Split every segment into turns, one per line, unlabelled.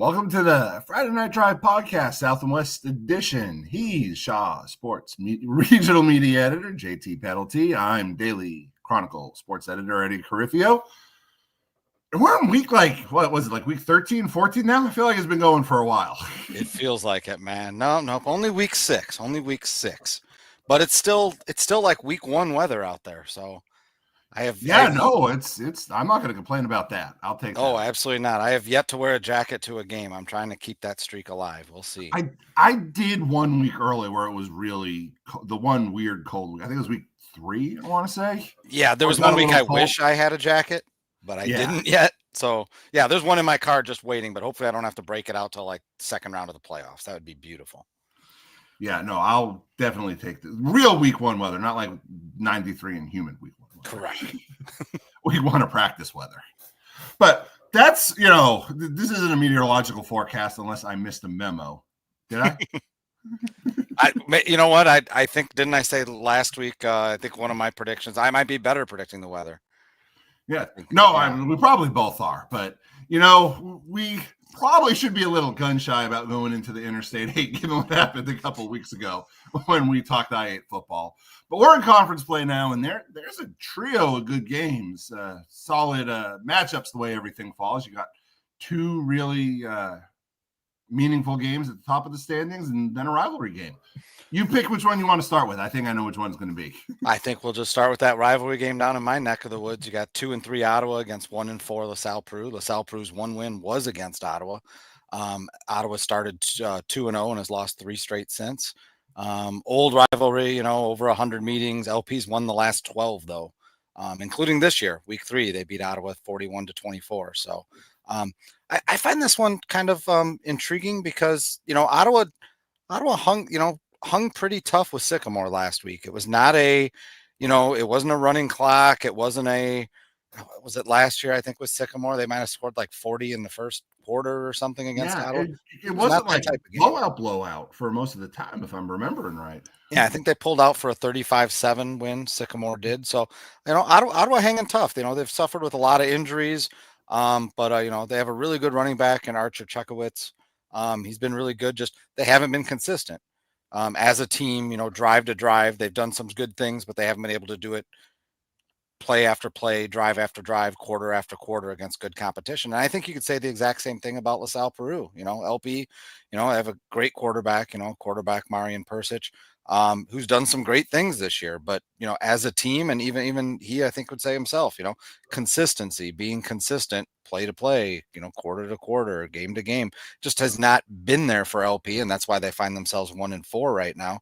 Welcome to the Friday Night Drive podcast, South and West edition. He's Shaw Sports Regional Media Editor, JT Pedelty. I'm Daily Chronicle Sports Editor, Eddie Carifio. And we're in week, week 13, 14 now? I feel like it's been going for a while.
It feels like it, man. No, only week six. But it's still like week one weather out there, so
it's I'm not going to complain about that. I'll take that.
Oh, absolutely not. I have yet to wear a jacket to a game. I'm trying to keep that streak alive. We'll see.
I did 1 week early where it was really the one weird cold week. I think it was week 3, I want to say.
Yeah, there was 1 week I wish I had a jacket, but I didn't yet. So, yeah, there's one in my car just waiting, but hopefully I don't have to break it out till like second round of the playoffs. That would be beautiful.
Yeah, no, I'll definitely take the real week 1 weather, not like 93 and humid week 1 weather.
Correct.
We want to practice weather. But that's, this isn't a meteorological forecast unless I missed a memo. Did I?
You know what? I think, didn't I say last week, I think one of my predictions, I might be better predicting the weather.
Yeah. No, I mean, we probably both are. But, we probably should be a little gun shy about going into the Interstate 8, given what happened a couple of weeks ago when we talked I-8 football. But we're in conference play now, and there's a trio of good games, solid matchups the way everything falls. You got 2 really meaningful games at the top of the standings and then a rivalry game. You pick which one you want to start with. I think I know which one's going to be.
I think we'll just start with that rivalry game down in my neck of the woods. You got 2-3 Ottawa against 1-4 LaSalle Peru. LaSalle Peru's 1 win was against Ottawa. Ottawa started 2-0 and has lost 3 straight since. Old rivalry, over 100 meetings. LP's won the last 12 though, including this year, week 3. They beat Ottawa 41-24. So I find this one kind of intriguing because Ottawa hung pretty tough with Sycamore last week. It was not it wasn't a running clock. It wasn't was it last year? I think with Sycamore, they might have scored like 40 in the first quarter or something against Ottawa.
It wasn't like a blowout for most of the time, if I'm remembering right.
Yeah, I think they pulled out for a 35-7 win. Sycamore did. So, Ottawa hanging tough. They've suffered with a lot of injuries, but they have a really good running back in Archer Chekowitz. He's been really good. Just they haven't been consistent. As a team, drive to drive, they've done some good things, but they haven't been able to do it play after play, drive after drive, quarter after quarter against good competition. And I think you could say the exact same thing about LaSalle Peru. LP, they have a great quarterback, Marian Persic, who's done some great things this year. But, as a team, and even he, I think, would say himself, consistency, being consistent, play to play, quarter to quarter, game to game, just has not been there for LP. And that's why they find themselves 1-4 right now.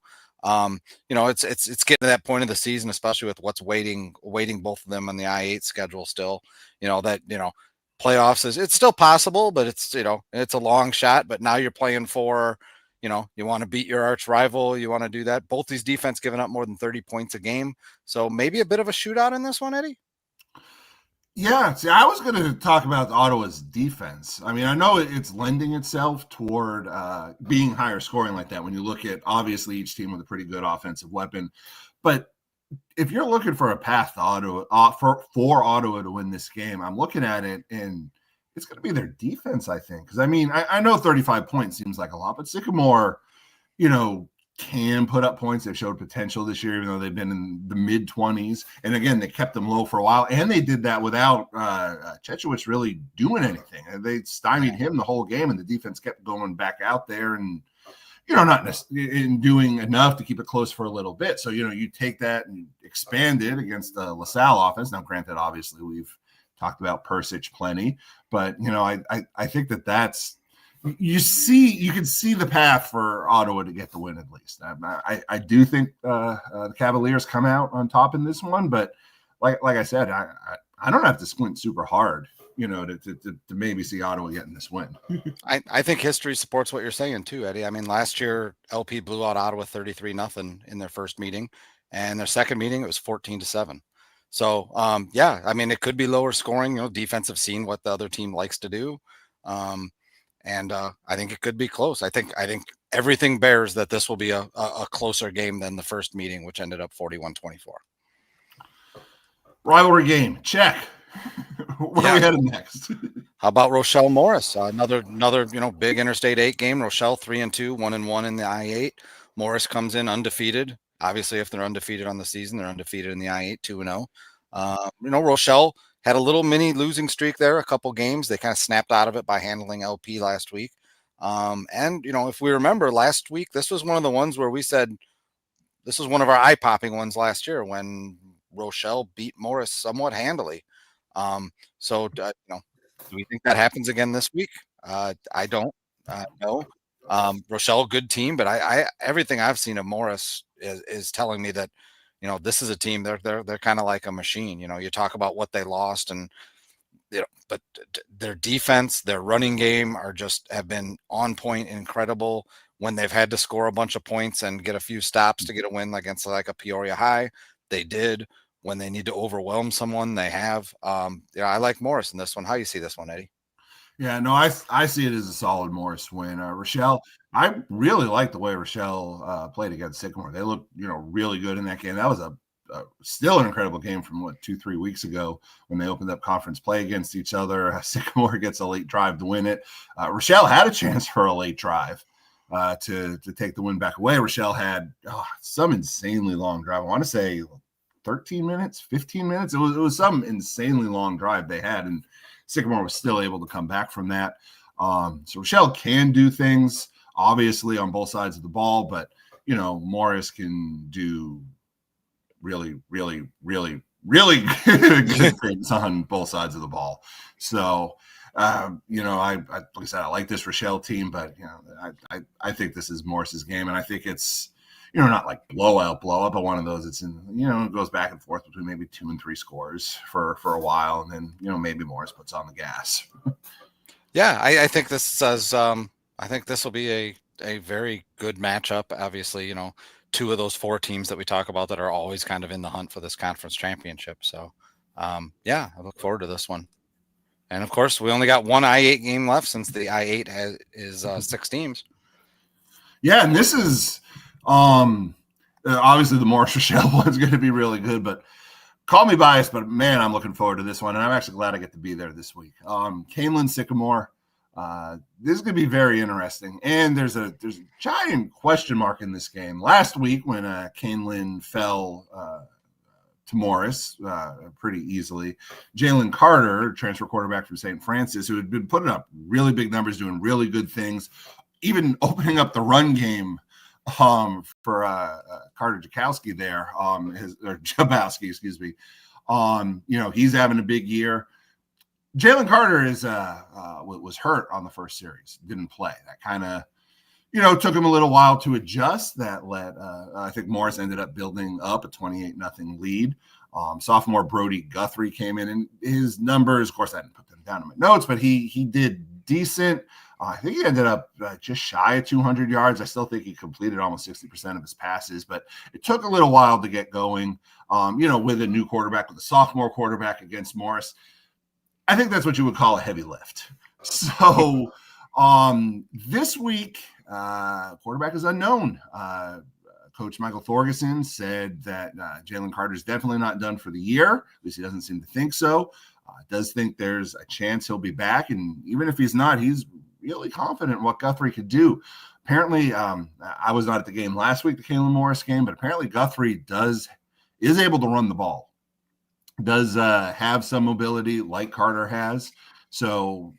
It's getting to that point of the season, especially with what's waiting both of them on the I-8 schedule still, playoffs it's still possible, but it's a long shot. But now you're playing for, you want to beat your arch rival. You want to do that. Both these defense giving up more than 30 points a game. So maybe a bit of a shootout in this one, Eddie.
Yeah, see, I was going to talk about Ottawa's defense. I mean, I know it's lending itself toward being higher scoring like that when you look at, obviously, each team with a pretty good offensive weapon. But if you're looking for a path to Ottawa, for Ottawa to win this game, I'm looking at it, and it's going to be their defense, I think. Because, I know 35 points seems like a lot, but Sycamore, can put up points. They've showed potential this year, even though they've been in the mid-20s. And again, they kept them low for a while. And they did that without Chechowicz really doing anything. And they stymied him the whole game, and the defense kept going back out there and, not in doing enough to keep it close for a little bit. So, you take that and expand it against the LaSalle offense. Now, granted, obviously, we've talked about Persic plenty. But, I think that's, you can see the path for Ottawa to get the win at least. I do think the Cavaliers come out on top in this one, but like I said, I don't have to squint super hard, to maybe see Ottawa getting this win.
I think history supports what you're saying too, Eddie. I mean, last year LP blew out Ottawa 33-0 in their first meeting, and their second meeting it was 14-7. So it could be lower scoring. Defensive seen what the other team likes to do. And I think it could be close. I think everything bears that this will be a closer game than the first meeting, which ended up 41-24.
Rivalry game, check. Where are we headed next?
How about Rochelle Morris? Another big Interstate 8 game. Rochelle 3-2, 1-1 in the I-8. Morris comes in undefeated. Obviously, if they're undefeated on the season, they're undefeated in the I-8, 2-0. Rochelle had a little mini losing streak there, a couple games. They kind of snapped out of it by handling LP last week. If we remember last week, this was one of the ones where we said this was one of our eye-popping ones last year when Rochelle beat Morris somewhat handily. Do we think that happens again this week? I don't know. Rochelle, good team, but I everything I've seen of Morris is telling me that, this is a team. They're kind of like a machine. You talk about what they lost, and but their defense, their running game have been on point, incredible. When they've had to score a bunch of points and get a few stops to get a win against like a Peoria High, they did. When they need to overwhelm someone, they have. I like Morris in this one. How you see this one, Eddie?
Yeah, no, I see it as a solid Morris win. Rochelle, I really like the way Rochelle played against Sycamore. They looked, really good in that game. That was still an incredible game from 2-3 weeks ago when they opened up conference play against each other. Sycamore gets a late drive to win it. Rochelle had a chance for a late drive to take the win back away. Rochelle had some insanely long drive. I want to say 13 minutes, 15 minutes. It was some insanely long drive they had, and Sycamore was still able to come back from that. So Rochelle can do things, obviously, on both sides of the ball, but, Morris can do really, really, really, really good things on both sides of the ball. So, like I said, I like this Rochelle team, but, I think this is Morris's game, and I think it's, not like blow up, but one of those. It's in, it goes back and forth between maybe 2 and 3 scores for a while, and then maybe Morris puts on the gas.
Yeah, I think this says. I think this will be a very good matchup. Obviously, 2 of those 4 teams that we talk about that are always kind of in the hunt for this conference championship. So, I look forward to this one. And of course, we only got one I-8 game left since the I-8 is 6 teams.
Yeah, and this is. Obviously the Morris Rochelle one's going to be really good, but call me biased, but man, I'm looking forward to this one, and I'm actually glad I get to be there this week. Canelan Sycamore, this is going to be very interesting, and there's a giant question mark in this game. Last week when Canelan fell to Morris pretty easily, Jalen Carter, transfer quarterback from St. Francis, who had been putting up really big numbers, doing really good things, even opening up the run game for Carter Jakowski there, Jabowski, excuse me. He's having a big year. Jalen Carter was hurt on the first series, didn't play. That kind of, took him a little while to adjust. That let I think Morris ended up building up a 28-0 lead. Sophomore Brody Guthrie came in, and his numbers, of course, I didn't put them down in my notes, but he did decent. I think he ended up just shy of 200 yards. I still think he completed almost 60% of his passes, but it took a little while to get going, with a new quarterback, with a sophomore quarterback against Morris. I think that's what you would call a heavy lift. So this week, quarterback is unknown. Coach Michael Thorgeson said that Jalen Carter is definitely not done for the year. At least he doesn't seem to think so. Does think there's a chance he'll be back, and even if he's not, he's really confident in what Guthrie could do. Apparently, I was not at the game last week, the Canelan Morris game, but apparently Guthrie is able to run the ball, does have some mobility like Carter has. So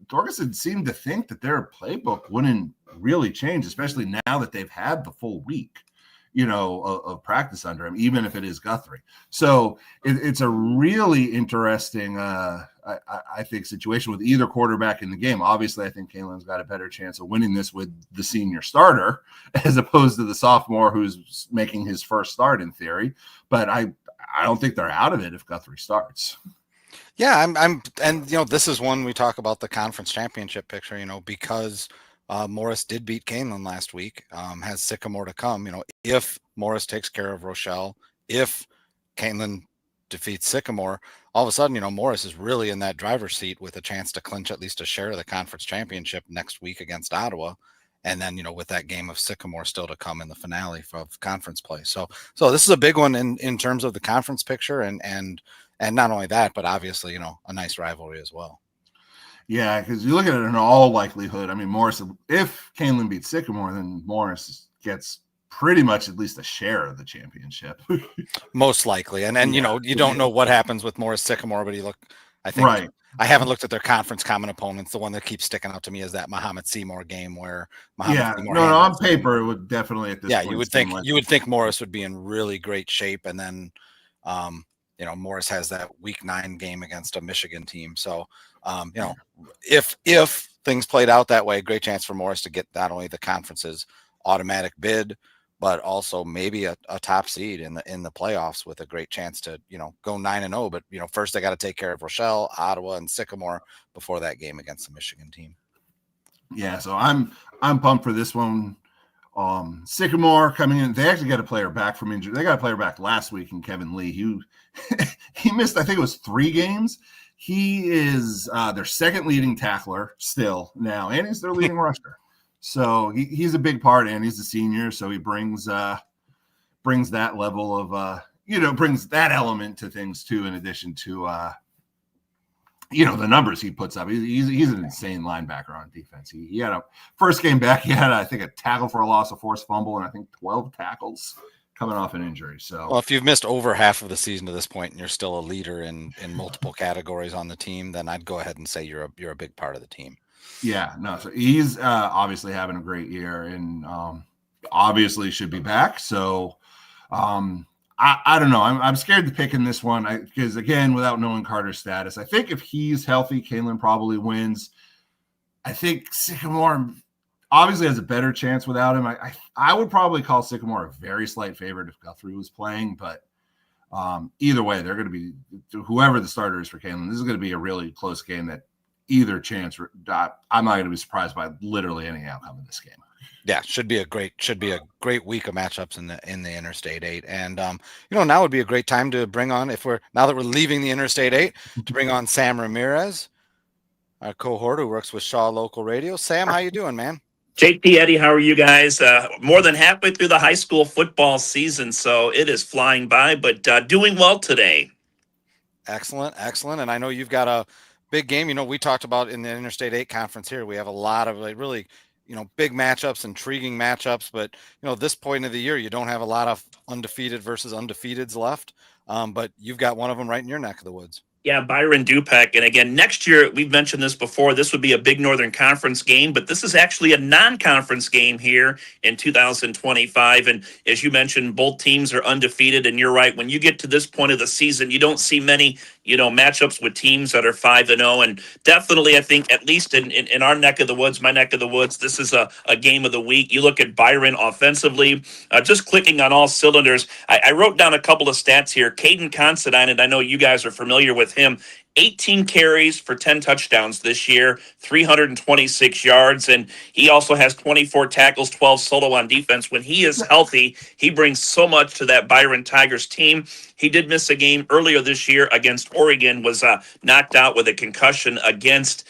Thorgeson seemed to think that their playbook wouldn't really change, especially now that they've had the full week, of practice under him, even if it is Guthrie. So it's a really interesting, I think, situation with either quarterback in the game. Obviously, I think Canelan's got a better chance of winning this with the senior starter as opposed to the sophomore who's making his first start in theory. But I don't think they're out of it if Guthrie starts.
Yeah, and this is one we talk about the conference championship picture, because Morris did beat Canelan last week, has Sycamore to come. If Morris takes care of Rochelle, if Canelan defeats Sycamore, all of a sudden, Morris is really in that driver's seat with a chance to clinch at least a share of the conference championship next week against Ottawa. And then, with that game of Sycamore still to come in the finale of conference play. So this is a big one in terms of the conference picture and And not only that, but obviously, a nice rivalry as well.
Yeah, because you look at it in all likelihood. I mean, Morris, if Kaneland beats Sycamore, then Morris gets pretty much at least a share of the championship.
Most likely. And you don't know what happens with Morris Sycamore, but I think
right.
I haven't looked at their conference common opponents. The one that keeps sticking out to me is that Muhammad Seymour game where Muhammad Seymour.
No, on paper it would definitely at this point.
You would think Morris would be in really great shape, and then Morris has that week 9 game against a Michigan team. So if things played out that way, great chance for Morris to get not only the conference's automatic bid, but also maybe a top seed in the playoffs with a great chance to, go 9-0. But, first they got to take care of Rochelle, Ottawa, and Sycamore before that game against the Michigan team.
Yeah, so I'm pumped for this one. Sycamore coming in, they actually got a player back from injury. They got a player back last week in Kevin Lee. He missed, I think it was 3 games. He is their second leading tackler still now, and he's their leading rusher. So he's a big part, and he's a senior, so he brings that level of brings that element to things too, in addition to the numbers he puts up. He's an insane linebacker on defense. He had a first game back, he had I think a tackle for a loss, a forced fumble, and I think 12 tackles coming off an injury. So
well, if you've missed over half of the season to this point and you're still a leader in multiple categories on the team, then I'd go ahead and say you're a big part of the team.
Yeah, no. So he's obviously having a great year, and obviously should be back. So I don't know. I'm scared to pick in this one because, again, without knowing Carter's status, I think if he's healthy, Kaneland probably wins. I think Sycamore obviously has a better chance without him. I would probably call Sycamore a very slight favorite if Guthrie was playing, but either way, they're going to be whoever the starter is for Kaneland. This is going to be a really close game that either chance. I'm not going to be surprised by literally any outcome of this game.
Yeah, should be a great week of matchups in the Interstate 8, and now would be a great time to bring on, now that we're leaving the Interstate 8, to bring on Sam Ramirez, our cohort who works with Shaw Local Radio. Sam, how you doing, man?
JP, Eddie, how are you guys? More than halfway through the high school football season, so it is flying by, but doing well today.
Excellent, and I know you've got a big game. We talked about in the Interstate 8 conference here, we have a lot of really big matchups, intriguing matchups, but this point of the year, you don't have a lot of undefeated versus undefeateds left. But you've got one of them right in your neck of the woods.
Yeah, Byron Dupek. And again, next year, we've mentioned this before, this would be a big Northern Conference game, but this is actually a non-conference game here in 2025. And as you mentioned, both teams are undefeated. And you're right, when you get to this point of the season, you don't see many, matchups with teams that are 5-0. And definitely, I think, at least in our neck of the woods, my neck of the woods, this is a game of the week. You look at Byron offensively, just clicking on all cylinders. I wrote down a couple of stats here. Caden Considine, and I know you guys are familiar with him, 18 carries for 10 touchdowns this year, 326 yards, and he also has 24 tackles, 12 solo on defense. When he is healthy, he brings so much to that Byron Tigers team. He did miss a game earlier this year against Oregon, was knocked out with a concussion against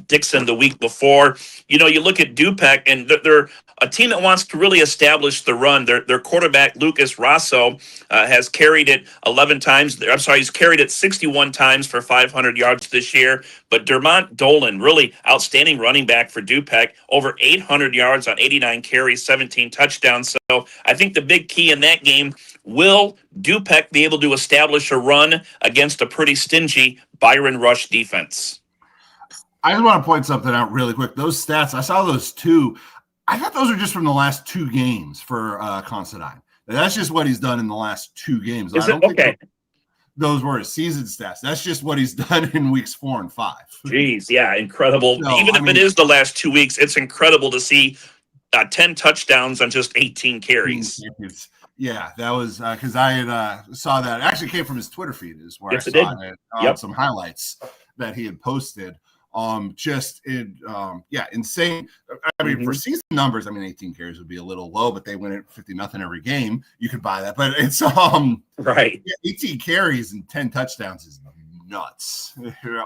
Dixon the week before. You look at Dupek, and they're a team that wants to really establish the run. Their quarterback, Lucas Rosso, has carried it 11 times. He's carried it 61 times for 500 yards this year. But Dermont Dolan, really outstanding running back for Dupek, over 800 yards on 89 carries, 17 touchdowns. So I think the big key in that game, will Dupek be able to establish a run against a pretty stingy Byron Rush defense?
I just want to point something out really quick. Those stats, I saw those two. I thought those are just from the last 2 games for Considine. That's just what he's done in the last 2 games.
Is it okay?
Those were his season stats. That's just what he's done in weeks 4 and 5.
Jeez, yeah, incredible.
So,
Even if it is the last 2 weeks, it's incredible to see 10 touchdowns on just 18 carries.
Yeah, that was because I had saw that. It actually came from his Twitter feed, is where
Yes,
I
it
saw
did.
it. Some highlights that he had posted. Insane. I mean, for season numbers, 18 carries would be a little low, but they win it 50-0 every game. You could buy that, but it's
right.
18 carries and 10 touchdowns is nuts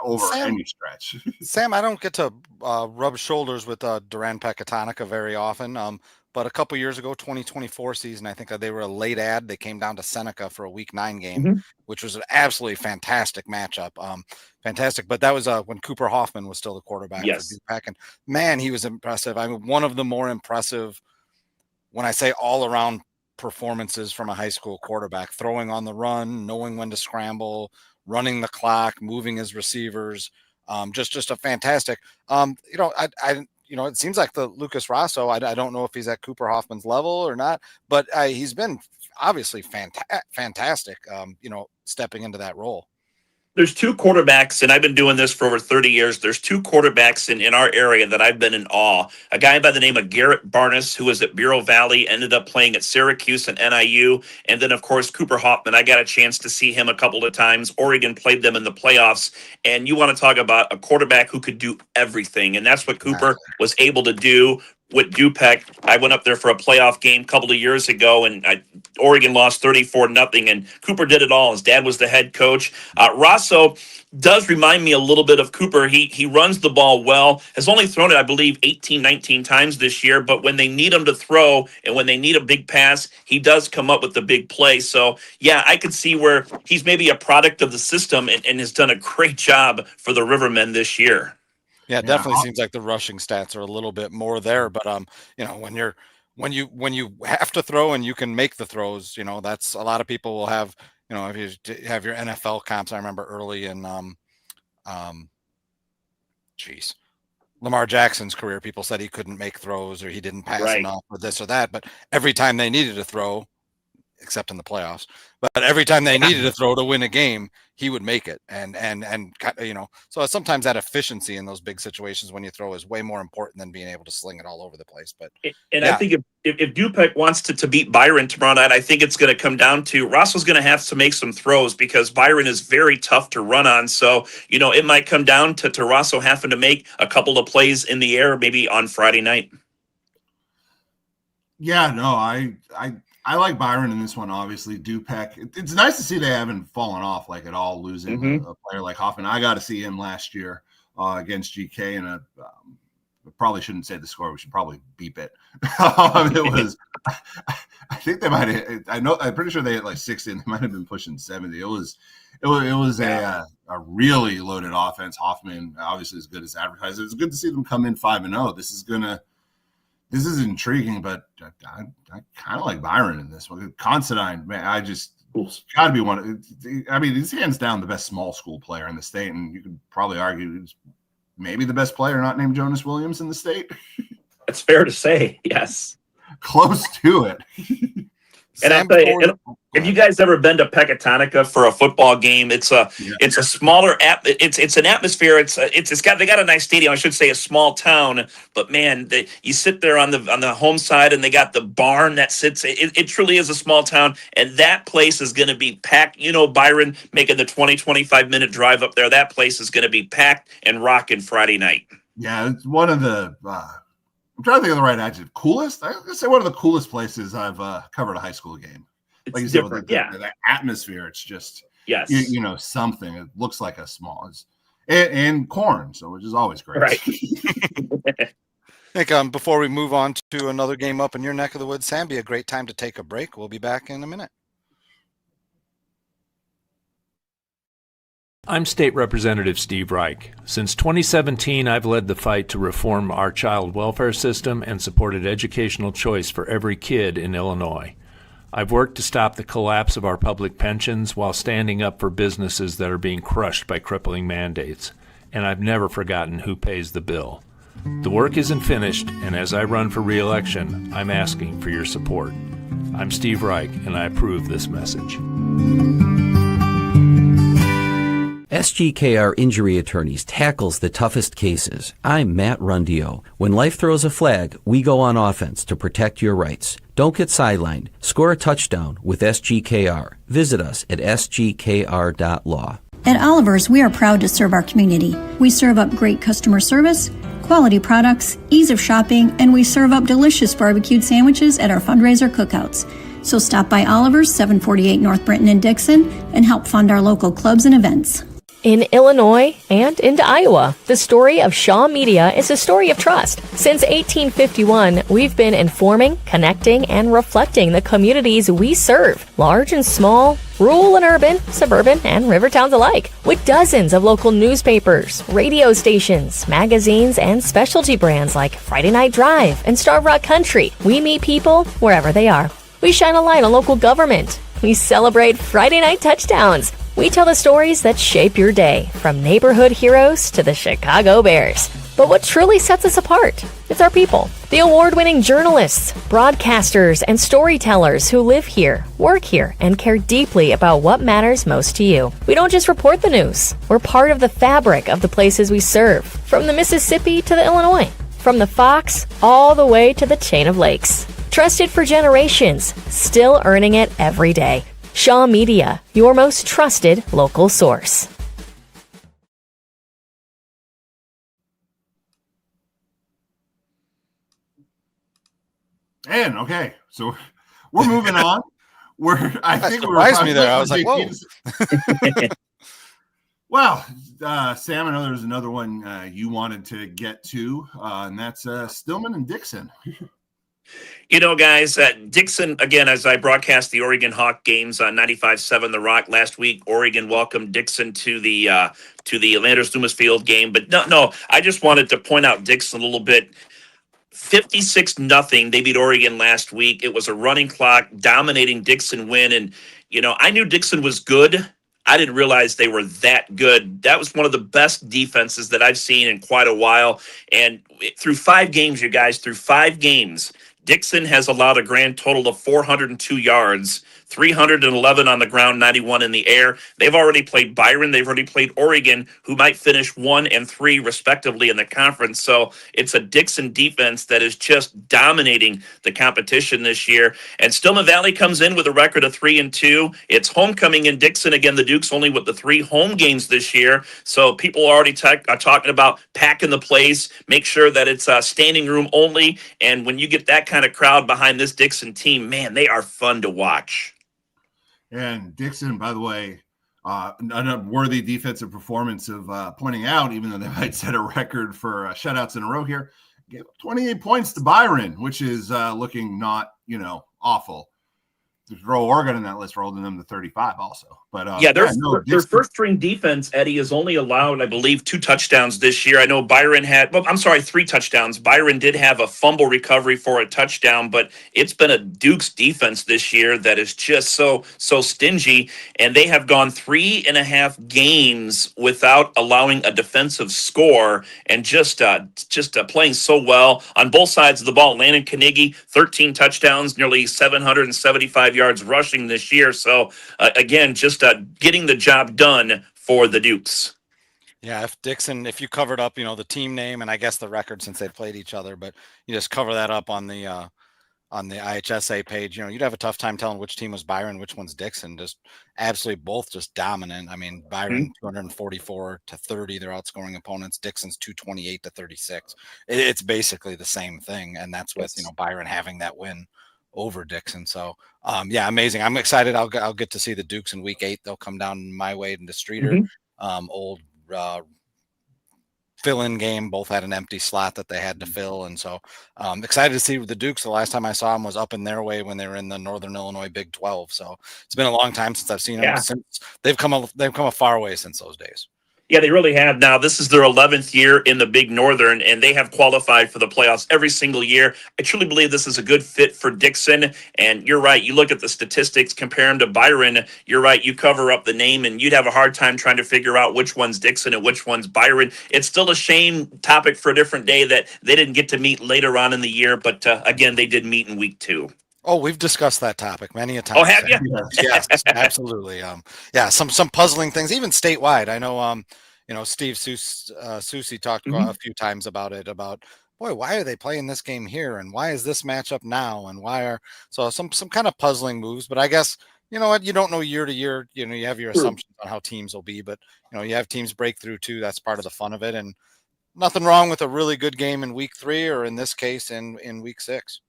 over any stretch.
Sam, I don't get to rub shoulders with Duran Pecatonica very often, but a couple years ago, 2024 season, I think they were a late ad. They came down to Seneca for a Week 9 game, which was an absolutely fantastic matchup. Fantastic, but that was when Cooper Hoffman was still the quarterback for Dupac, and man, he was impressive. I mean, one of the more impressive, when I say all-around performances from a high school quarterback, throwing on the run, knowing when to scramble, running the clock, moving his receivers, just a fantastic. It seems like the Lucas Rosso. I don't know if he's at Cooper Hoffman's level or not, but he's been obviously fantastic. Stepping into that role.
There's two quarterbacks, and I've been doing this for over 30 years. There's two quarterbacks in our area that I've been in awe. A guy by the name of Garrett Barnes, who was at Bureau Valley, ended up playing at Syracuse and NIU. And then, of course, Cooper Hoffman. I got a chance to see him a couple of times. Oregon played them in the playoffs. And you want to talk about a quarterback who could do everything. And that's what Cooper was able to do with Dupac. I went up there for a playoff game a couple of years ago, and Oregon lost 34-0, and Cooper did it all. His dad was the head coach. Rosso does remind me a little bit of Cooper. He runs the ball well, has only thrown it, I believe, 18, 19 times this year, but when they need him to throw and when they need a big pass, he does come up with the big play. So, yeah, I could see where he's maybe a product of the system and has done a great job for the Rivermen this year.
Yeah, it definitely seems like the rushing stats are a little bit more there, but when you have to throw and you can make the throws, that's a lot of people will have, if you have your NFL comps. I remember early in Lamar Jackson's career, people said he couldn't make throws or he didn't pass enough or this or that, but every time they needed to throw, except in the playoffs, but every time they needed to throw to win a game, he would make it. And so sometimes that efficiency in those big situations when you throw is way more important than being able to sling it all over the place. But
I think if Dupac wants to beat Byron tomorrow night, I think it's going to come down to Rosso's going to have to make some throws because Byron is very tough to run on. So, it might come down to Rosso having to make a couple of plays in the air, maybe on Friday night.
Yeah, no, I like Byron in this one, obviously. Dupac, it's nice to see they haven't fallen off like at all, losing a player like Hoffman. I got to see him last year against GK, and I probably shouldn't say the score. We should probably beep it. It was, I think they might have, I'm pretty sure they had like 60, and they might have been pushing 70. It was a really loaded offense. Hoffman, obviously, as good as advertised. It's good to see them come in 5-0. This is intriguing, but I kind of like Byron in this one. Considine, man, I just got to be one. He's hands down the best small school player in the state, and you could probably argue he's maybe the best player not named Jonas Williams in the state.
That's fair to say, yes.
Close to it.
And I'll tell you, if you guys ever been to Pecatonica for a football game, it's a smaller it's an atmosphere. They got a nice stadium, I should say, a small town. But man, you sit there on the home side, and they got the barn that sits. It truly is a small town, and that place is going to be packed. Byron making the 20-25 minute drive up there. That place is going to be packed and rocking Friday night.
Yeah, it's one of the. I'm trying to think of the right adjective. Coolest? I was going to say one of the coolest places I've covered a high school game.
It's
like you
different,
said, the atmosphere. It's just something. It looks like a small and corn, so which is always great.
Right.
I think before we move on to another game up in your neck of the woods, Sam, be a great time to take a break. We'll be back in a minute.
I'm State Representative Steve Reich. Since 2017, I've led the fight to reform our child welfare system and supported educational choice for every kid in Illinois. I've worked to stop the collapse of our public pensions while standing up for businesses that are being crushed by crippling mandates. And I've never forgotten who pays the bill. The work isn't finished, and as I run for re-election, I'm asking for your support. I'm Steve Reich, and I approve this message.
SGKR Injury Attorneys tackles the toughest cases. I'm Matt Rundio. When life throws a flag, we go on offense to protect your rights. Don't get sidelined. Score a touchdown with SGKR. Visit us at sgkr.law.
At Oliver's, we are proud to serve our community. We serve up great customer service, quality products, ease of shopping, and we serve up delicious barbecued sandwiches at our fundraiser cookouts. So stop by Oliver's, 748 North Brenton and Dixon, and help fund our local clubs and events.
In Illinois and into Iowa, the story of Shaw Media is a story of trust. Since 1851, we've been informing, connecting, and reflecting the communities we serve, large and small, rural and urban, suburban, and river towns alike. With dozens of local newspapers, radio stations, magazines, and specialty brands like Friday Night Drive and Starve Rock Country, we meet people wherever they are. We shine a light on local government. We celebrate Friday night touchdowns. We tell the stories that shape your day, from neighborhood heroes to the Chicago Bears. But what truly sets us apart? It's our people. The award-winning journalists, broadcasters, and storytellers who live here, work here, and care deeply about what matters most to you. We don't just report the news. We're part of the fabric of the places we serve, from the Mississippi to the Illinois, from the Fox all the way to the chain of lakes. Trusted for generations, still earning it every day. Shaw Media, your most trusted local source.
And okay, so we're moving on. I think we were
surprised me there. I was like, whoa.
Well, Sam, I know there's another one you wanted to get to, and that's Stillman and Dixon.
You know, guys, Dixon, again, as I broadcast the Oregon Hawk games on 95.7 The Rock last week, Oregon welcomed Dixon to the Landers Dumas Field game. But no, I just wanted to point out Dixon a little bit. 56-0. They beat Oregon last week. It was a running clock, dominating Dixon win. And, you know, I knew Dixon was good. I didn't realize they were that good. That was one of the best defenses that I've seen in quite a while. And through 5 games, you guys, Dixon has allowed a grand total of 402 yards, 311 on the ground, 91 in the air. They've already played Byron. They've already played Oregon, who might finish 1 and 3 respectively in the conference. So it's a Dixon defense that is just dominating the competition this year. And Stillman Valley comes in with a record of 3-2. It's homecoming in Dixon. Again, the Dukes only with the 3 home games this year. So people are already are talking about packing the place, make sure that it's standing room only. And when you get that kind of crowd behind this Dixon team, man, they are fun to watch.
And Dixon, by the way, a worthy defensive performance of pointing out, even though they might set a record for shutouts in a row here, gave 28 points to Byron, which is looking not, awful. To throw Oregon in that list, rolled them to 35 also. But
their first string defense, Eddie, is only allowed, I believe, 2 touchdowns this year. I know Byron had, 3 touchdowns. Byron did have a fumble recovery for a touchdown, but it's been a Duke's defense this year that is just so stingy, and they have gone 3.5 games without allowing a defensive score, and just playing so well on both sides of the ball. Landon Carnegie, 13 touchdowns, nearly 775 yards rushing this year. So again, just getting the job done for the Dukes.
Yeah, if you covered up, the team name and I guess the record since they played each other, but you just cover that up on the IHSA page, you'd have a tough time telling which team was Byron, which one's Dixon. Just absolutely both just dominant. I mean, Byron 244-30, they're outscoring opponents. Dixon's 228-36. It's basically the same thing, and that's with Byron having that win over Dixon. So amazing. I'm excited. I'll get to see the Dukes in week 8. They'll come down my way into Streeter. Old fill-in game. Both had an empty slot that they had to fill, and so excited to see the Dukes. The last time I saw them was up in their way when they were in the Northern Illinois Big 12. So it's been a long time since I've seen them. Since they've come a far way since those days.
Yeah, they really have. Now, this is their 11th year in the Big Northern, and they have qualified for the playoffs every single year. I truly believe this is a good fit for Dixon, and you're right. You look at the statistics, compare them to Byron. You're right. You cover up the name, and you'd have a hard time trying to figure out which one's Dixon and which one's Byron. It's still a shame topic for a different day that they didn't get to meet later on in the year, but again, they did meet in week 2.
Oh, we've discussed that topic many a time.
Oh, have you?
Yes, absolutely. Some puzzling things, even statewide. I know, Steve Susi talked a few times about it, boy, why are they playing this game here? And why is this matchup now? And some kind of puzzling moves, but I guess, you know what, you don't know year to year, you have your assumptions on how teams will be, but you have teams break through too. That's part of the fun of it. And nothing wrong with a really good game in week 3, or in this case in week 6.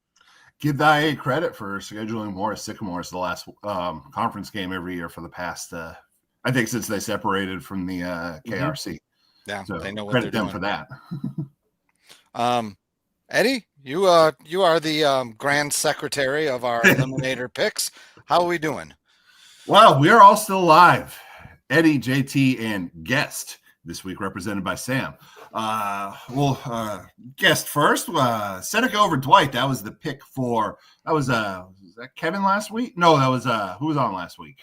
Give the IA credit for scheduling more Sycamore as the last conference game every year for the past I think since they separated from the KRC.
Yeah,
So
they know what
credit
they're
them
doing.
for that.
Eddie, you are the grand secretary of our Eliminator picks. How are we doing?
Well, we are all still alive. Eddie, JT, and guest this week represented by Sam. Guest first. Seneca over Dwight. That was the pick for. Was that Kevin last week? No, that was who was on last week.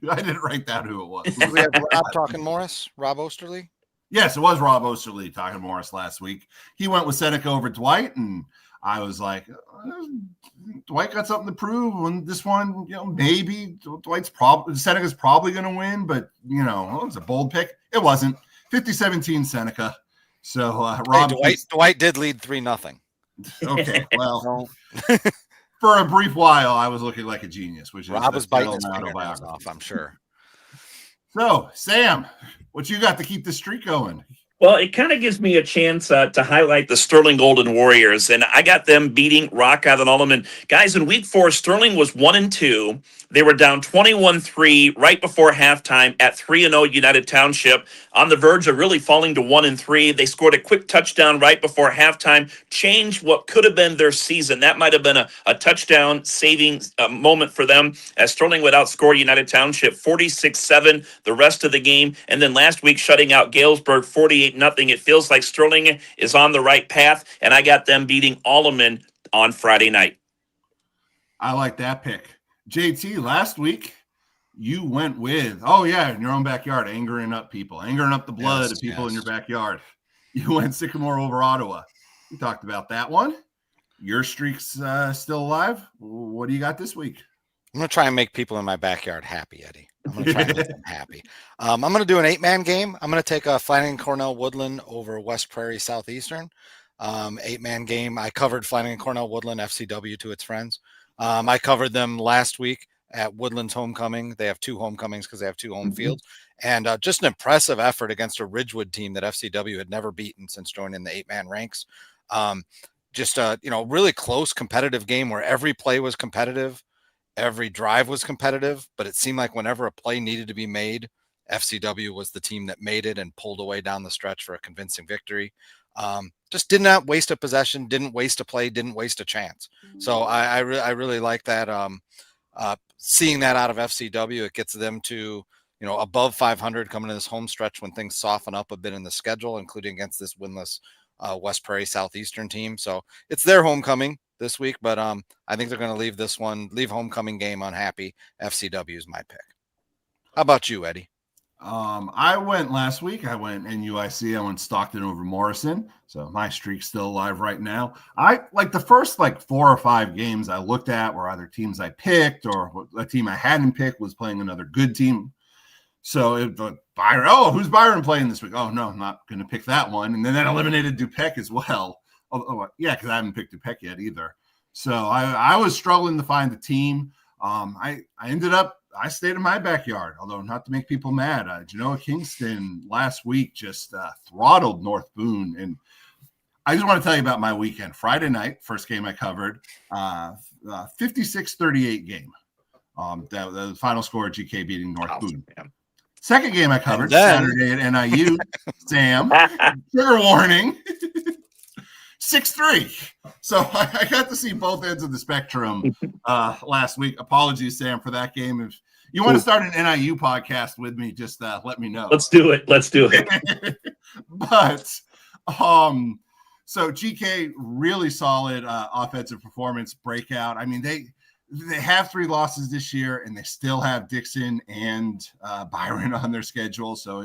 I didn't write down who it was.
We have Rob talking Morris, Rob Osterley.
Yes, it was Rob Osterley talking Morris last week. He went with Seneca over Dwight, and I was like, Dwight got something to prove. And this one, maybe Seneca's probably going to win, but it was a bold pick. It wasn't. 50-17 Seneca. So Rob,
Dwight did lead 3-0.
Okay, well, for a brief while, I was looking like a genius, which is
Rob was biting his fingernails off, I'm sure.
So, Sam, what you got to keep the streak going?
Well, it kind of gives me a chance to highlight the Sterling Golden Warriors, and I got them beating Rock Island Ulman. Guys, in week 4, Sterling was 1-2. They were down 21-3 right before halftime at 3-0 United Township, on the verge of really falling to 1-3. They scored a quick touchdown right before halftime, changed what could have been their season. That might have been a touchdown saving moment for them, as Sterling would outscore United Township 46-7 the rest of the game, and then last week shutting out Galesburg 48-0. It feels like Sterling is on the right path, and I got them beating Alleman on Friday night.
I like that pick. JT, last week you went with, in your own backyard, angering up the blood of people in your backyard. You went Sycamore over Ottawa. We talked about that one. Your streak's still alive. What do you got this week?
I'm going to try and make people in my backyard happy, Eddie. I'm going to try and make them happy. I'm going to do an 8-man game. I'm going to take Flanagan Cornell Woodland over West Prairie Southeastern. 8-man game. I covered Flanagan Cornell Woodland FCW to its friends. I covered them last week at Woodland's homecoming. They have 2 homecomings because they have 2 home fields. And just an impressive effort against a Ridgewood team that FCW had never beaten since joining the 8-man ranks. Just a really close competitive game where every play was competitive. Every drive was competitive, but it seemed like whenever a play needed to be made, FCW was the team that made it and pulled away down the stretch for a convincing victory. Just did not waste a possession, didn't waste a play, didn't waste a chance. So I really like that. Seeing that out of FCW, it gets them to, above 500 coming to this home stretch when things soften up a bit in the schedule, including against this winless West Prairie Southeastern team. So it's their homecoming this week, but I think they're going to leave homecoming game unhappy. FCW is my pick. How about you, Eddie?
I went last week. I went NUIC. I went Stockton over Morrison. So my streak's still alive right now. I like the first 4 or 5 games I looked at were either teams I picked or a team I hadn't picked was playing another good team. So Byron, who's Byron playing this week? Oh no, I'm not going to pick that one. And then that eliminated Dupec as well. Because I haven't picked Dupec yet either. So I was struggling to find the team. I stayed in my backyard, although not to make people mad. Genoa Kingston last week just throttled North Boone. And I just want to tell you about my weekend. Friday night, first game I covered, 56-38 game. The final score, GK beating North Boone. Man. Second game I covered, Saturday at NIU, Sam, trigger warning, 6-3. So I got to see both ends of the spectrum last week. Apologies, Sam, for that game. If you want to start an NIU podcast with me, just let me know.
Let's do it.
But so GK, really solid offensive performance breakout. I mean, they have 3 losses this year, and they still have Dixon and Byron on their schedule. So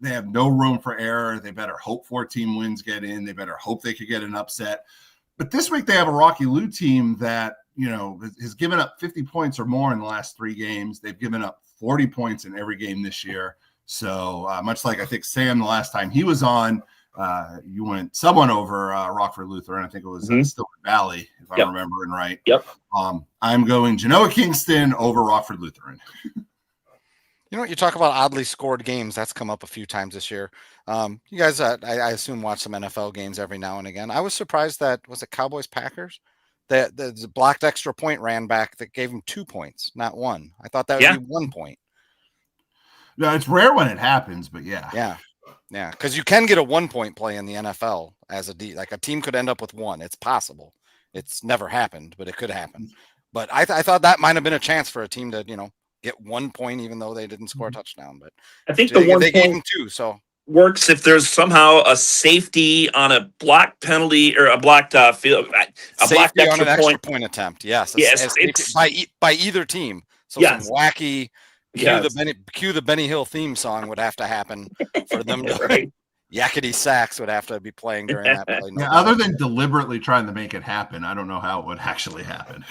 they have no room for error. They better hope 4 team wins get in. They better hope they could get an upset. But this week they have a Rocky Lou team that, has given up 50 points or more in the last 3 games. They've given up 40 points in every game this year. So much like I think Sam, the last time he was on, you went someone over Rockford Lutheran. I think it was Stillwater Valley, if I'm remembering right.
Yep.
I'm going Genoa Kingston over Rockford Lutheran.
You talk about oddly scored games. That's come up a few times this year. You guys, I assume, watch some NFL games every now and again. I was surprised that, was it Cowboys-Packers? The blocked extra point ran back that gave him 2 points, not 1. I thought that would be 1 point.
No, it's rare when it happens, but yeah.
Yeah, because you can get a 1-point play in the NFL as like a team could end up with one. It's possible. It's never happened, but it could happen. But I thought that might have been a chance for a team to, get 1 point, even though they didn't score a touchdown. But
I think
they
the 1
gave
point
them 2. So
works if there's somehow a safety on a blocked penalty or a blocked field, a blocked
safety on
extra
an extra
point.
point attempt. Yes.
Yes,
It's by either team. So
Yes.
some wacky
Yes.
cue the Benny Hill theme song would have to happen for them to
Right.
Yakety Sax would have to be playing during that play. No
Yeah,
doubt.
other than deliberately trying to make it happen, I don't know how it would actually happen.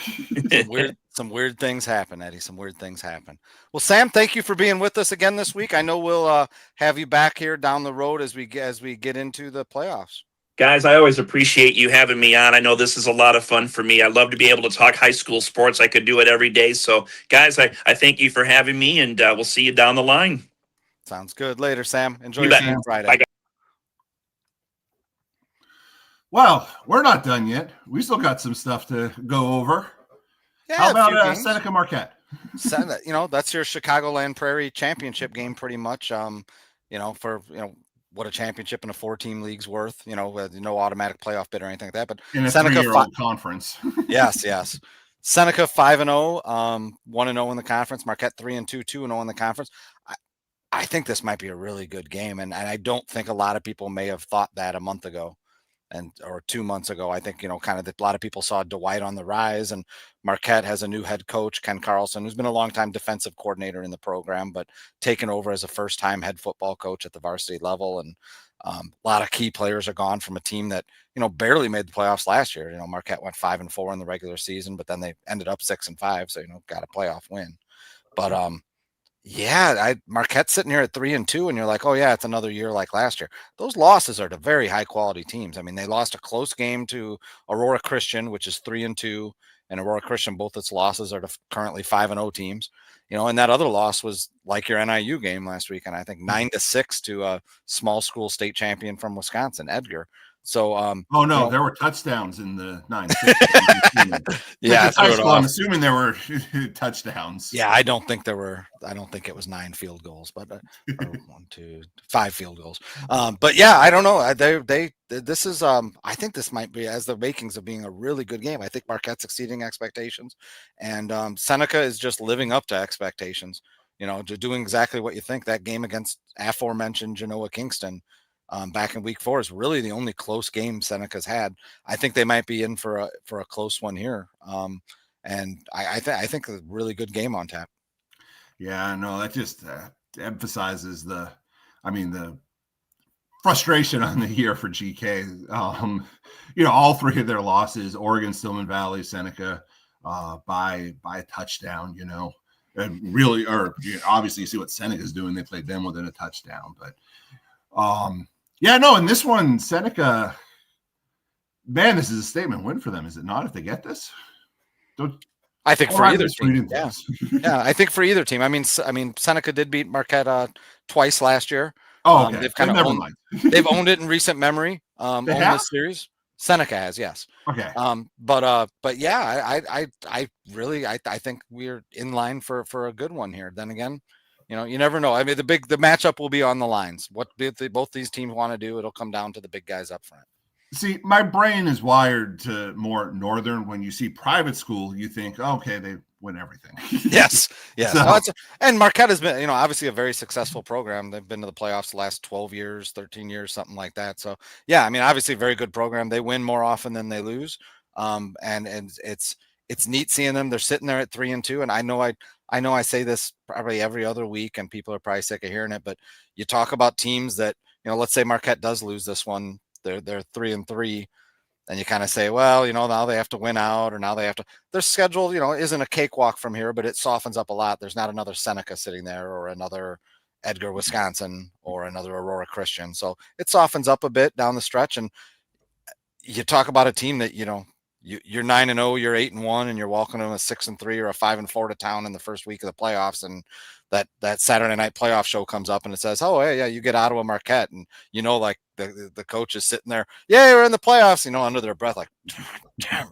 Some weird things happen, Eddie. Some weird things happen. Well, Sam, thank you for being with us again this week. I know we'll have you back here down the road as we get into the playoffs.
Guys, I always appreciate you having me on. I know this is a lot of fun for me. I love to be able to talk high school sports. I could do it every day. So, guys, I thank you for having me, and we'll see you down the line.
Seems good. Later, Sam. Enjoy
You
your
bet.
game Friday.
Bye, guys.
Well, we're not done yet. We still got some stuff to go over.
Yeah,
How
a few
about
games.
Seneca Marquette?
That's your Chicagoland Prairie championship game, pretty much. For what a championship in a 4-team league's worth. With no automatic playoff bid or anything like that. But
In a
Seneca
3-year-old conference.
yes. Seneca 5-0, 1-0 in the conference. Marquette 3-2, 2-0 in the conference. I think this might be a really good game, and I don't think a lot of people may have thought that a month ago. Or 2 months ago. I think, kind of a lot of people saw Dwight on the rise, and Marquette has a new head coach, Ken Carlson, who's been a longtime defensive coordinator in the program, but taken over as a first-time head football coach at the varsity level. And a lot of key players are gone from a team that, barely made the playoffs last year. Marquette went 5-4 in the regular season, but then they ended up 6-5. So, got a playoff win. But, Marquette's sitting here at 3-2, and you're like, oh yeah, it's another year like last year. Those losses are to very high quality teams. I mean, they lost a close game to Aurora Christian, which is 3-2, and Aurora Christian, both its losses are to currently 5-0 teams. And that other loss was like your NIU game last week, and I think 9-6 to a small school state champion from Wisconsin, Edgar. So,
there were touchdowns in the 9-6.
Yeah,
I'm assuming there were touchdowns.
Yeah, I don't think it was 9 field goals, but 5 field goals. But yeah, I don't know. This is, I think this might be as the makings of being a really good game. I think Marquette's exceeding expectations, and Seneca is just living up to expectations. Doing exactly what you think. That game against aforementioned Genoa Kingston back in week 4 is really the only close game Seneca's had. I think they might be in for a close one here. And I think a really good game on tap.
Yeah, no, that just emphasizes the frustration on the year for GK. All 3 of their losses, Oregon, Stillman Valley, Seneca, by a touchdown, and really, obviously you see what Seneca's doing. They played them within a touchdown, but in this one, Seneca, man, this is a statement win for them, is it not? If they get this,
I think for either team.
Yeah.
Yeah, I think for either team. I mean, Seneca did beat Marquette twice last year.
Oh, okay.
They've kind of owned, they've owned it in recent memory. Owned this series. Seneca has, yes.
Okay.
But yeah, I really think we're in line for a good one here. Then again, you never know. I mean, the matchup will be on the lines. What both these teams want to do, it'll come down to the big guys up front.
See, my brain is wired to more northern. When you see private school, you think, okay, they win everything.
Yes.
So,
and Marquette has been, obviously a very successful program. They've been to the playoffs the last 12 years, 13 years, something like that. So yeah, I mean, obviously a very good program. They win more often than they lose. And it's neat seeing them. They're sitting there at 3-2. And I know I say this probably every other week, and people are probably sick of hearing it, but you talk about teams that, let's say Marquette does lose this one. They're 3-3, and you kind of say, well, now they have to win out, or now they have to. Their schedule, isn't a cakewalk from here, but it softens up a lot. There's not another Seneca sitting there, or another Edgar, Wisconsin, or another Aurora Christian. So it softens up a bit down the stretch. And you talk about a team that you're 9-0, you're 8-1, and you're welcoming a 6-3 or a 5-4 to town in the first week of the playoffs, and that Saturday night playoff show comes up and it says, oh yeah, you get Ottawa Marquette, and like the coach is sitting there, yeah, we're in the playoffs, under their breath, like, damn,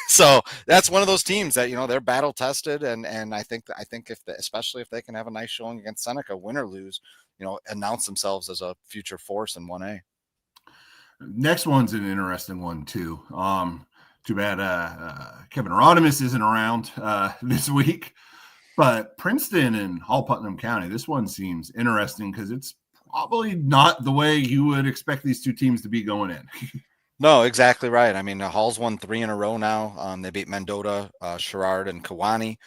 So that's one of those teams that, they're battle tested. And I think especially if they can have a nice showing against Seneca, win or lose, announce themselves as a future force in 1A.
Next one's an interesting one too. Too bad Kevin Rodimus isn't around this week, but Princeton and Hall Putnam County, this one seems interesting because it's probably not the way you would expect these two teams to be going in.
No, exactly right. I mean, Hall's won 3 in a row now. They beat Mendota, Sherrard, and Kewanee.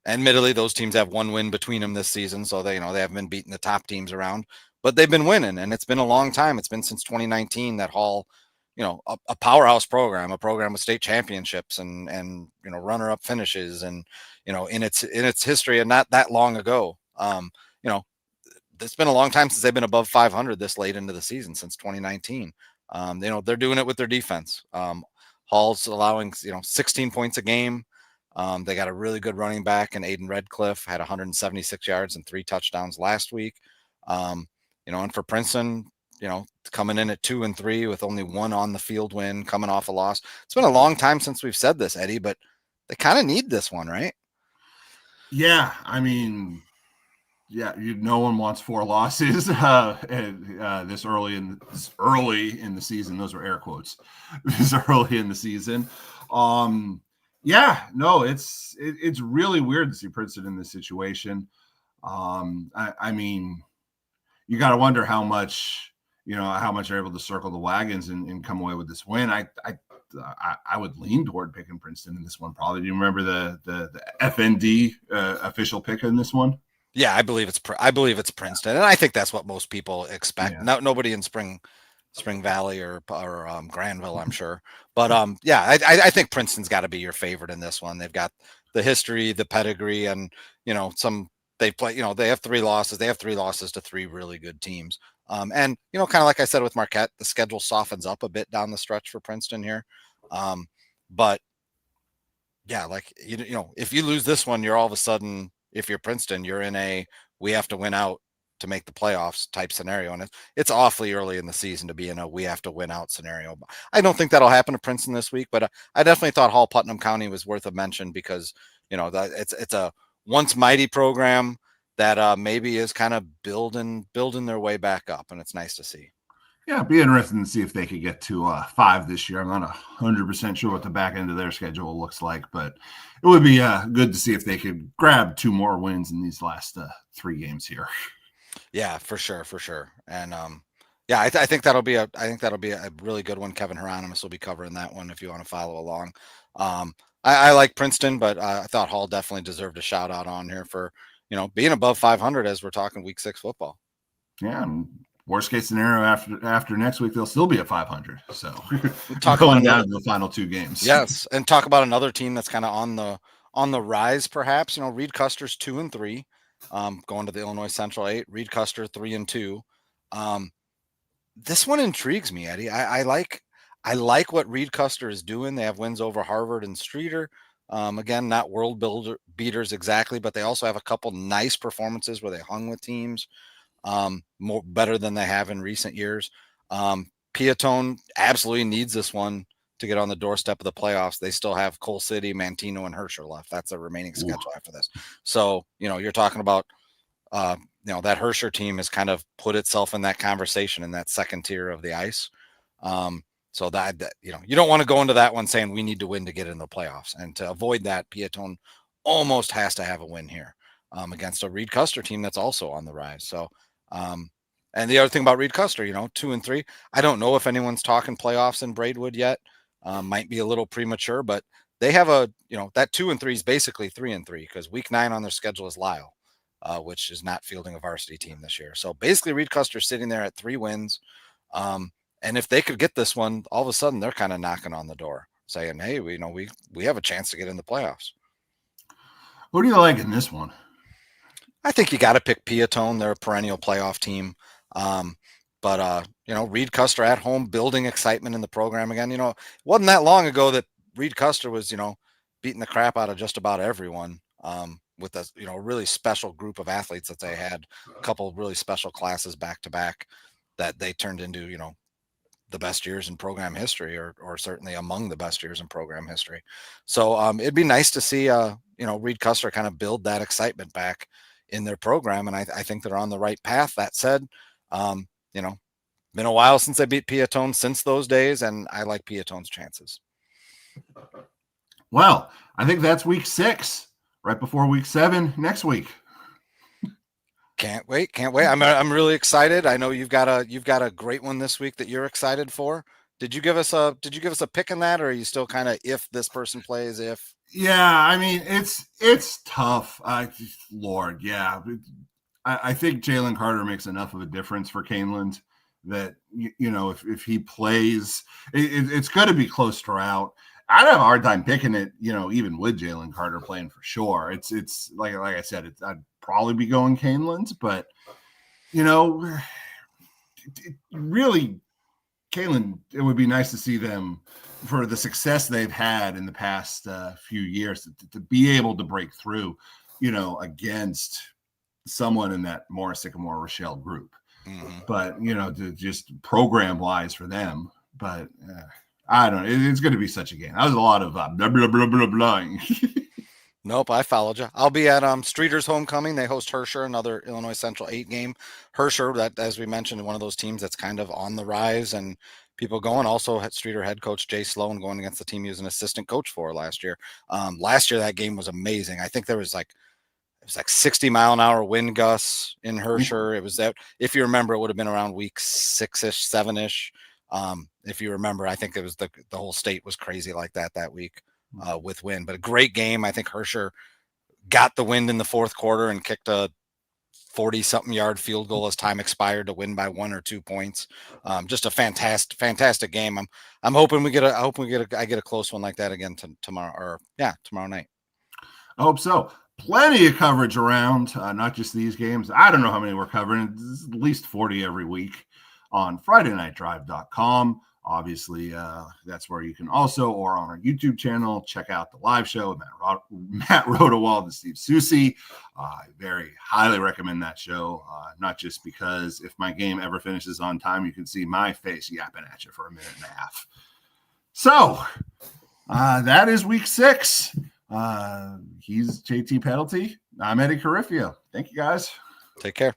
Admittedly, those teams have one win between them this season, so they haven't been beating the top teams around, but they've been winning, and it's been a long time. It's been since 2019 that Hall, a powerhouse program, a program with state championships and runner-up finishes, and in its history, and not that long ago. It's been a long time since they've been above 500 this late into the season, since 2019. They're doing it with their defense. Hall's allowing 16 points a game. They got a really good running back in Aiden Redcliffe, had 176 yards and 3 touchdowns last week. And for Princeton, coming in at 2-3 with only 1 on the field win, coming off a loss. It's been a long time since we've said this, Eddie, but they kind of need this one, right?
Yeah, I mean, no one wants 4 losses this early in the season. Those are air quotes. This early in the season. It's really weird to see Princeton in this situation. I mean, you got to wonder how much they're able to circle the wagons and come away with this win. I would lean toward picking Princeton in this one. Probably. Do you remember the FND official pick in this one?
Yeah, I believe it's Princeton, and I think that's what most people expect. Yeah. Nobody in Spring Valley or Granville, I'm sure, but I think Princeton's got to be your favorite in this one. They've got the history, the pedigree, and they play. They have 3 losses. They have 3 losses to 3 really good teams. And kind of like I said with Marquette, the schedule softens up a bit down the stretch for Princeton here. But yeah, like if you lose this one, you're all of a sudden, if you're Princeton, you're in we have to win out to make the playoffs type scenario. And it's awfully early in the season to be in a we have to win out scenario. I don't think that'll happen to Princeton this week, but I definitely thought Hall Putnam County was worth a mention because, it's a once mighty program that maybe is kind of building their way back up. And it's nice to see.
Yeah, it'd be interesting to see if they could get to 5 this year. I'm not 100% sure what the back end of their schedule looks like, but it would be good to see if they could grab 2 more wins in these last 3 games here. Yeah,
for sure. And I think that'll be a really good one. Kevin Hieronymus will be covering that one if you want to follow along. I like Princeton, but I thought Hall definitely deserved a shout out on here for being above 500 as we're talking week 6 football.
Yeah. Worst case scenario, after next week, they'll still be at 500. So
talk about
the final 2 games.
Yes, and talk about another team that's kind of on the rise, perhaps. Reed Custer's 2-3, going to the Illinois Central 8. Reed Custer 3-2. This one intrigues me, Eddie. I like what Reed Custer is doing. They have wins over Harvard and Streeter. Again, not world beaters exactly, but they also have a couple nice performances where they hung with teams. More better than they have in recent years. Piatone absolutely needs this one to get on the doorstep of the playoffs. They still have Coal City, Mantino, and Herscher left. That's a remaining schedule after this. So, you're talking about, that Herscher team has kind of put itself in that conversation in that second tier of the ice. So that you don't want to go into that one saying we need to win to get in the playoffs. And to avoid that, Piatone almost has to have a win here against a Reed Custer team that's also on the rise. So, and the other thing about Reed Custer, 2-3, I don't know if anyone's talking playoffs in Braidwood yet. Might be a little premature, but they have that 2-3 is basically 3-3 because week 9 on their schedule is Lyle, which is not fielding a varsity team this year. So basically Reed Custer sitting there at 3 wins. And if they could get this one, all of a sudden they're kind of knocking on the door saying, hey, we have a chance to get in the playoffs.
What do you like in this one?
I think you got to pick Piatone. They're a perennial playoff team. But Reed Custer at home, building excitement in the program again. It wasn't that long ago that Reed Custer was, beating the crap out of just about everyone with a, really special group of athletes that they had, a couple of really special classes back to back that they turned into, the best years in program history, or certainly among the best years in program history. So it'd be nice to see Reed Custer kind of build that excitement back in their program, and I think they're on the right path. That said, been a while since they beat Piatone since those days, and I like Piatone's chances.
Well, I think that's week 6, right before week 7 next week.
Can't wait. I'm really excited. I know you've got a great one this week that you're excited for. Did you give us a pick in that, or are you still kind of if this person plays if?
Yeah, I mean it's tough. Lord, yeah. I think Jalen Carter makes enough of a difference for Caneland that if he plays, it's going to be close throughout. I'd have a hard time picking it, even with Jalen Carter playing for sure. It's like I said, I'd probably be going Caneland, but really, Caneland, it would be nice to see them for the success they've had in the past few years to be able to break through, against someone in that Morris Sycamore Rochelle group. Mm-hmm. But to just program wise for them, but I don't know. It's going to be such a game. That was a lot of blah blah blah blah blah.
Nope, I followed you. I'll be at Streeter's homecoming. They host Herscher, another Illinois Central 8 game. Herscher, that, as we mentioned, one of those teams that's kind of on the rise and people going. Also, Streeter head coach Jay Sloan going against the team he was an assistant coach for last year. Last year, that game was amazing. I think it was like 60-mile-an-hour wind gusts in Herscher. It was that, if you remember, it would have been around week 6-ish, 7-ish. If you remember, I think it was the whole state was crazy like that week. With wind, but a great game. I think Herscher got the wind in the fourth quarter and kicked a 40-something yard field goal as time expired to win by 1 or 2 points. Just a fantastic game. I'm hoping I get a close one like that again tomorrow night.
I hope so. Plenty of coverage around, not just these games. I don't know how many we're covering. It's at least 40 every week on FridayNightDrive.com. Obviously, that's where you can also, or on our YouTube channel, check out the live show with Matt Rodewald and Steve Susi. I very highly recommend that show, not just because if my game ever finishes on time, you can see my face yapping at you for a minute and a half. So that is week 6. He's JT Pedelty. I'm Eddie Carifio. Thank you, guys.
Take care.